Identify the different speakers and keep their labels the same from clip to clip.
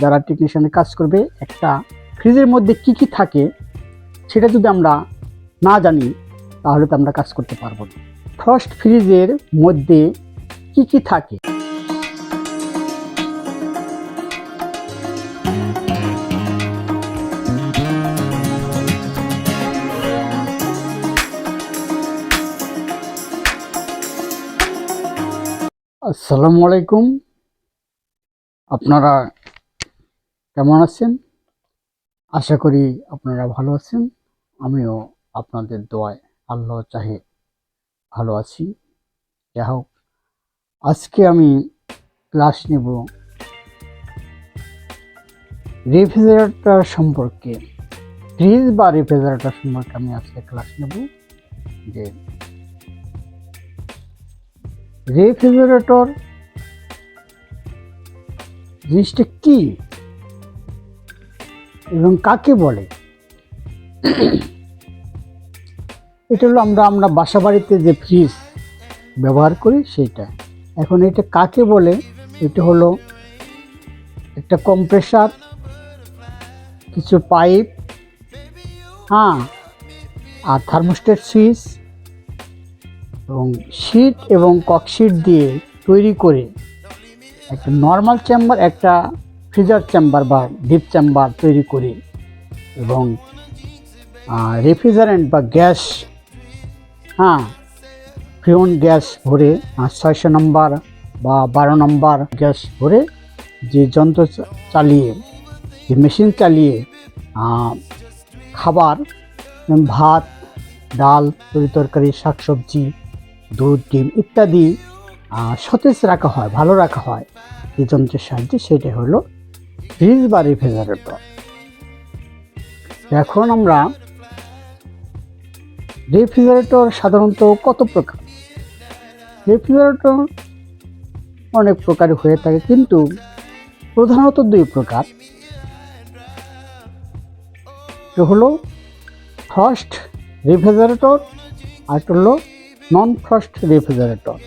Speaker 1: যারা টেকনিশিয়ানের কাজ করবে, একটা ফ্রিজের মধ্যে কি কি থাকে সেটা যদি আমরা না জানি তাহলে তো আমরা কাজ করতে পারবো না। ফ্রস্ট ফ্রিজের মধ্যে কি কি থাকে? আসসালামু আলাইকুম, আপনারা কেমন আছেন? আশা করি আপনারা ভালো আছেন। আমিও আপনাদের দোয়ায় আল্লাহ চাহে ভালো আছি। যাই হোক, আজকে আমি ক্লাস নেব রেফ্রিজারেটর সম্পর্কে। ফ্রিজ বা রেফ্রিজারেটর সম্পর্কে আমি আজকে ক্লাস নেব। যে রেফ্রিজারেটর জিনিসটা কি এবং কাকে বলে, এটা হলো আমরা বাসা বাড়িতে যে ফ্রিজ ব্যবহার করি সেটা। এখন এটা কাকে বলে? এটা হলো একটা কম্প্রেসার, কিছু পাইপ, আর থার্মোস্ট্যাট সুইচ এবং শীট এবং ককশিট দিয়ে তৈরি করে একটা নর্মাল চেম্বার, একটা ফ্রিজার চেম্বার বা ডিপ চেম্বার তৈরি করে এবং রেফ্রিজারেন্ট বা গ্যাস, ফ্রিওন গ্যাস ভরে 600 নম্বর বা 12 নম্বর গ্যাস ভরে যে যন্ত্র চালিয়ে, যে মেশিন চালিয়ে খাবার, ভাত, ডাল, তরকারি, শাকসবজি, দুধ, ডিম ইত্যাদি সতেজ রাখা হয়, ভালো রাখা হয় এই যন্ত্রের সাহায্যে, সেটা হলো ফ্রিজ বা রেফ্রিজারেটর। এখন আমরা রেফ্রিজারেটর সাধারণত কত প্রকার? রেফ্রিজারেটর অনেক প্রকার হয়ে থাকে, কিন্তু প্রধানত দুই প্রকার। এটা হলো ফ্রস্ট রেফ্রিজারেটর আর একটা হলো নন ফ্রস্ট রেফ্রিজারেটর।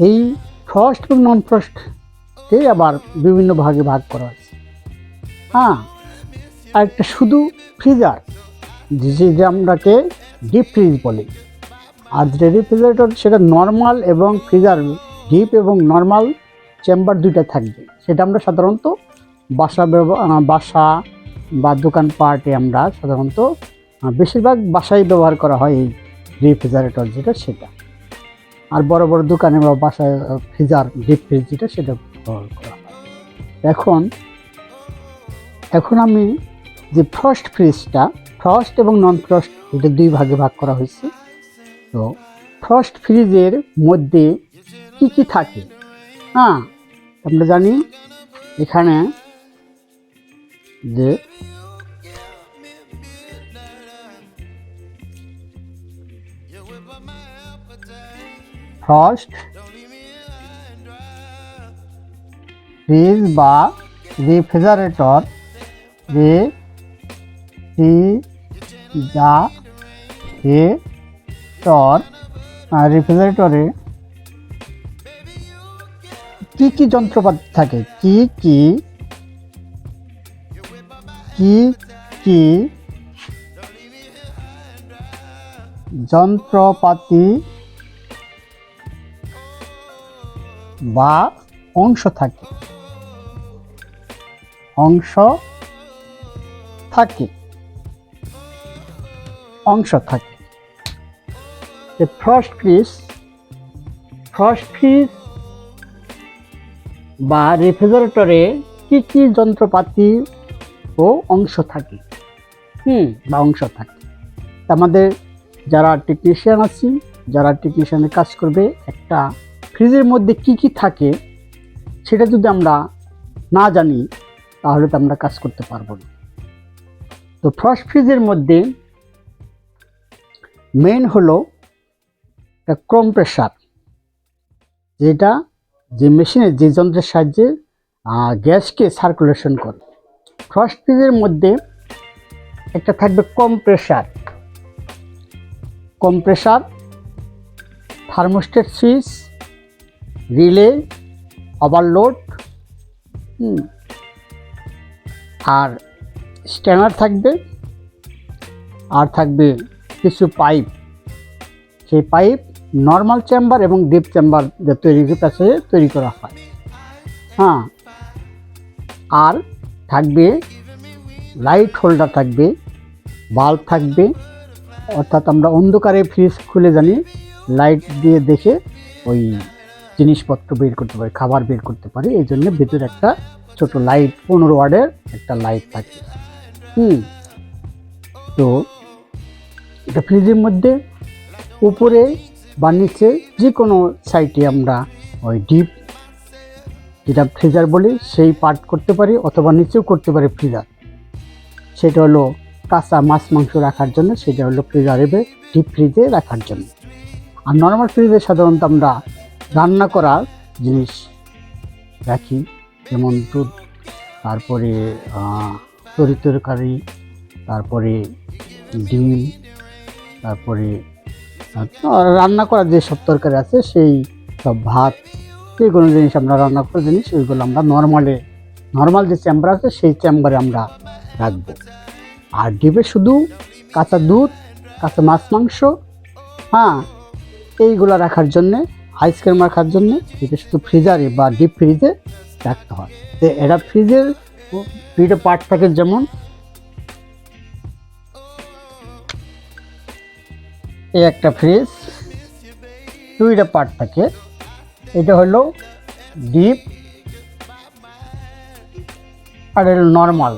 Speaker 1: এই ফ্রস্ট এবং নন ফ্রস্টকে আবার বিভিন্ন ভাগে ভাগ করা হয়েছে। আর একটা শুধু ফ্রিজার, যে আমরাকে ডিপ ফ্রিজ বলি। আর যেটা রেফ্রিজারেটর সেটা নর্মাল এবং ফ্রিজার, ডিপ এবং নর্মাল চেম্বার দুইটা থাকবে। সেটা আমরা সাধারণত বাসা বা দোকানপাটে আমরা সাধারণত বেশিরভাগ বাসায় ব্যবহার করা হয় এই রেফ্রিজারেটর যেটা, সেটা। আর বড় বড় দোকানে বা বাসায় ফ্রিজার, ডিপ ফ্রিজ যেটা, সেটা ব্যবহার করা হয়। এখন আমি যে ফ্রস্ট ফ্রিজটা, ফ্রস্ট এবং নন ফ্রস্ট এটা দুই ভাগে ভাগ করা হয়েছে। তো ফ্রস্ট ফ্রিজের মধ্যে কি কি থাকে? আমরা জানি এখানে যে ফ্রস্ট ফ্রিজ বা রেফ্রিজারেটর, রেফ্রিজারেটরে কি কি যন্ত্রপাতি থাকে, কি কি যন্ত্রপাতি বা অংশ থাকে, ফ্রস্ট ফ্রিজ বা রেফ্রিজারেটরে কি কি যন্ত্রপাতি ও অংশ থাকে, আমাদের যারা টেকনিশিয়ান আছি, যারা টেকনিশিয়ানের কাজ করবে, একটা ফ্রিজের মধ্যে কি কি থাকে সেটা যদি আমরা না জানি তাহলে তো আমরা কাজ করতে পারবো না। তো ফ্রস্ট ফ্রিজের মধ্যে মেইন হলো একটা কম্প্রেসার, যেটা যে মেশিনের, যে যন্ত্রের সাহায্যে গ্যাসকে সার্কুলেশন করে। ফ্রস্ট ফ্রিজের মধ্যে একটা থাকবে compressor, thermostat switch, relay, overload আর স্ট্যানার থাকবে, আর থাকবে কিছু পাইপ। সেই পাইপ নর্মাল চেম্বার এবং ডিপ চেম্বার যে তৈরি করা হয়। হ্যাঁ, আর থাকবে লাইট হোল্ডার থাকবে, বাল্ব থাকবে, অর্থাৎ আমরা অন্ধকারে ফ্রিজ খুলে জানি লাইট দিয়ে দেখে ওই জিনিসপত্র বের করতে পারি, খাবার বের করতে পারি। এই জন্য ভিতরে একটা ছোট লাইট 15 ওয়াটের একটা লাইট থাকে। তো এটা ফ্রিজের মধ্যে উপরে বা নিচে যে কোনো সাইডে আমরা ওই ডিপ যেটা ফ্রিজার বলি সেই পার্ট করতে পারি, অথবা নিচেও করতে পারি ফ্রিজার। সেটা হলো কাঁচা মাছ মাংস রাখার জন্য, সেটা হলো ফ্রিজারে ডিপ ফ্রিজে রাখার জন্য। আর নর্মাল ফ্রিজে সাধারণত আমরা রান্না করার জিনিস রাখি, যেমন দুধ, তারপরে তরকারি, তারপরে ডিম, তারপরে রান্না করার যে সব তরকারি আছে সেই সব ভাত, যে কোনো জিনিস আমরা রান্না করার জিনিস ওইগুলো আমরা নর্মাল যে চেম্বার আছে সেই চেম্বারে আমরা রাখবো। আর ডিপে শুধু কাঁচা দুধ, কাঁচা মাছ মাংস, এইগুলো রাখার জন্যে, আইসক্রিম রাখার জন্যে এটা শুধু ফ্রিজারে বা ডিপ ফ্রিজে রাখতে হয়। তো এটা ফ্রিজের দুইটা পার্ট থাকে, যেমন এই একটা ফ্রিজ দুইটা পার্ট থাকে। এটা হলো ডিপ আর হলো normal.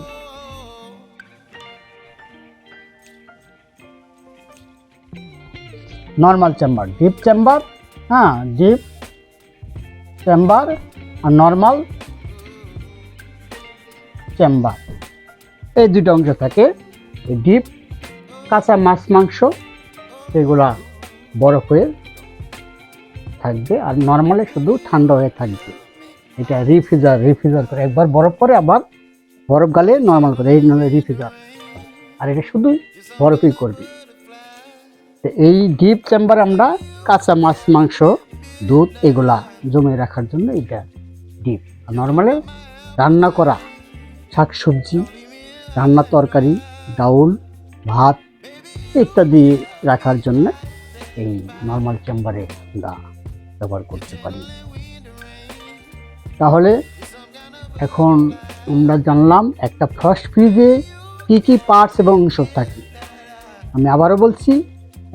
Speaker 1: Chamber, deep chamber, deep chamber আর নর্মাল চেম্বার, এই দুটো অংশ থাকে। এই ডিপ কাঁচা মাছ মাংস সেগুলা বরফ হয়ে থাকবে, আর নর্মালে শুধু ঠান্ডা হয়ে থাকবে। এটা রিফ্রিজার করে, একবার বরফ করে আবার বরফ গালে নর্মাল করে, এই নামে রিফ্রিজার। আর এটা শুধু বরফই করবে। এই ডিপ চেম্বার আমরা কাঁচা মাছ মাংস, দুধ এগুলা জমে রাখার জন্য এটা ডিপ। আর নর্মালে রান্না করা শাকসবজি, রান্না তরকারি, ডাউল, ভাত ইত্যাদি রাখার জন্য এই নর্মাল চেম্বারে আমরা ব্যবহার করতে পারি। তাহলে এখন আমরা জানলাম একটা ফ্রস্ট ফ্রিজে কী কী পার্টস এবং অংশ থাকে। আমি আবারও বলছি,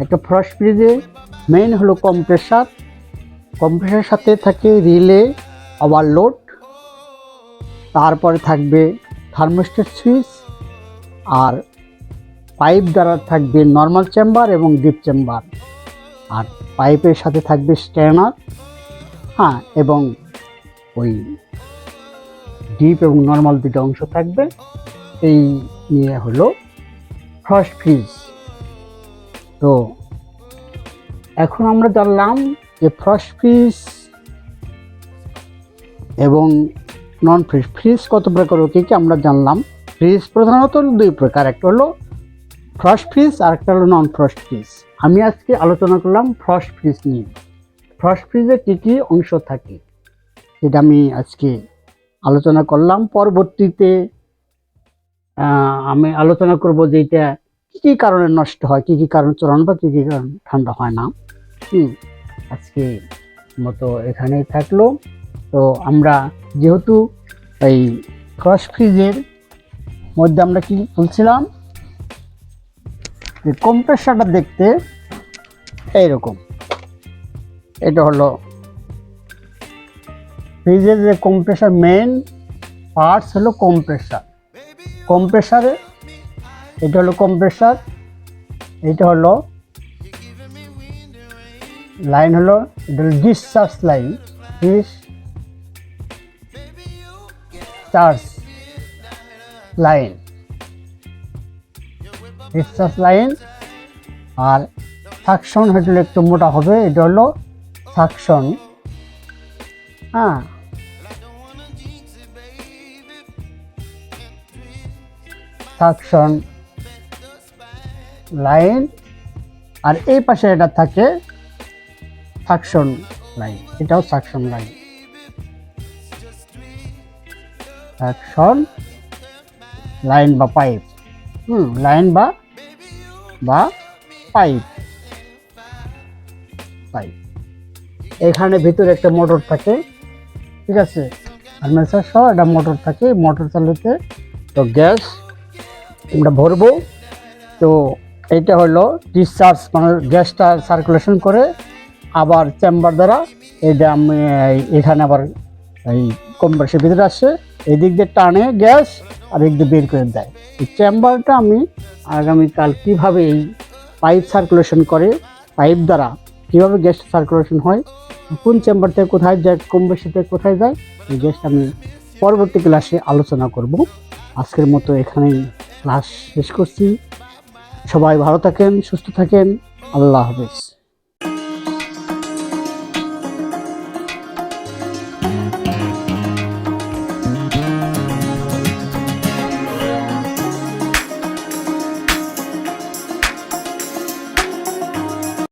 Speaker 1: একটা ফ্রস্ট ফ্রিজে মেইন হলো কম্প্রেসার, কম্প্রেসারের সাথে থাকে রিলে, ওভারলোড, তারপরে থাকবে থার্মোস্ট্যাট সুইচ, আর পাইপ দ্বারা থাকবে নর্মাল চেম্বার এবং ডিপ চেম্বার, আর পাইপের সাথে থাকবে স্ট্যানার, এবং ওই ডিপ এবং নর্মাল দুটো অংশ থাকবে। এই নিয়ে হলো ফ্রস্ট ফ্রিজ। তো এখন আমরা জানলাম যে ফ্রস্ট ফ্রিজ এবং নন ফ্রিজ কত প্রকার, কি আমরা জানলাম। ফ্রিজ প্রধানত দুই প্রকার, একটা হলো ফ্রস্ট ফ্রিজ আর একটা হলো নন ফ্রস্ট ফ্রিজ। আমি আজকে আলোচনা করলাম ফ্রস্ট ফ্রিজ নিয়ে। ফ্রস্ট ফ্রিজে কী কী অংশ থাকে সেটা আমি আজকে আলোচনা করলাম। পরবর্তীতে আমি আলোচনা করব যে এটা কী কী কারণে নষ্ট হয়, কী কী কারণে চলানো বা কী কী কারণে ঠান্ডা হয় না। আজকে মতো এখানেই থাকলো। তো আমরা যেহেতু এই ফ্রস্ট ফ্রিজের মধ্যে আমরা কি বলছিলাম, যে কম্প্রেসারটা দেখতে এইরকম। এটা হলো ফ্রিজের যে কম্প্রেসার, মেইন পার্টস হলো কম্প্রেসারে এটা হলো কম্প্রেসার, এটা হলো লাইন, হলো এটা হলো ডিসচার্জ লাইন, ডিসচার্জ লাইন। আর সাকশন হলো একটু মোটা হবে, এটা হলো সাকশন। Suction line. আর এই পাশে এটা থাকে সাকশন লাইন, এটাও সাকশন লাইন। সাকশন লাইন বা পাইপ, লাইন বা পাইপ পাইপ। এখানে ভিতরে একটা মোটর থাকে, ঠিক আছে, আর্মেচার সহ একটা মোটর থাকে, মোটর চালাতে তো গ্যাস আমরা ভরবো। তো এইটা হলো ডিসচার্জ, মানে গ্যাসটা সার্কুলেশন করে আবার চেম্বার দ্বারা এইটা আমি এখানে আবার এই কম্প্রেসের ভিতরে আসে, এই দিক দিয়ে টানে গ্যাস আর এই দিয়ে বের করে দেয়। এই চেম্বারটা আমি আগামীকাল কীভাবে এই পাইপ সার্কুলেশন করে, পাইপ দ্বারা কীভাবে গ্যাস সার্কুলেশন হয়, কোন চেম্বার থেকে কোথায় যায়, কম্প্রেসর থেকে কোথায় যায়, এই গ্যাসটা আমি পরবর্তী ক্লাসে আলোচনা করব। আজকের মতো এখানেই ক্লাস শেষ করছি। সবাই ভালো থাকেন, সুস্থ থাকেন, আল্লাহ হাফেজ।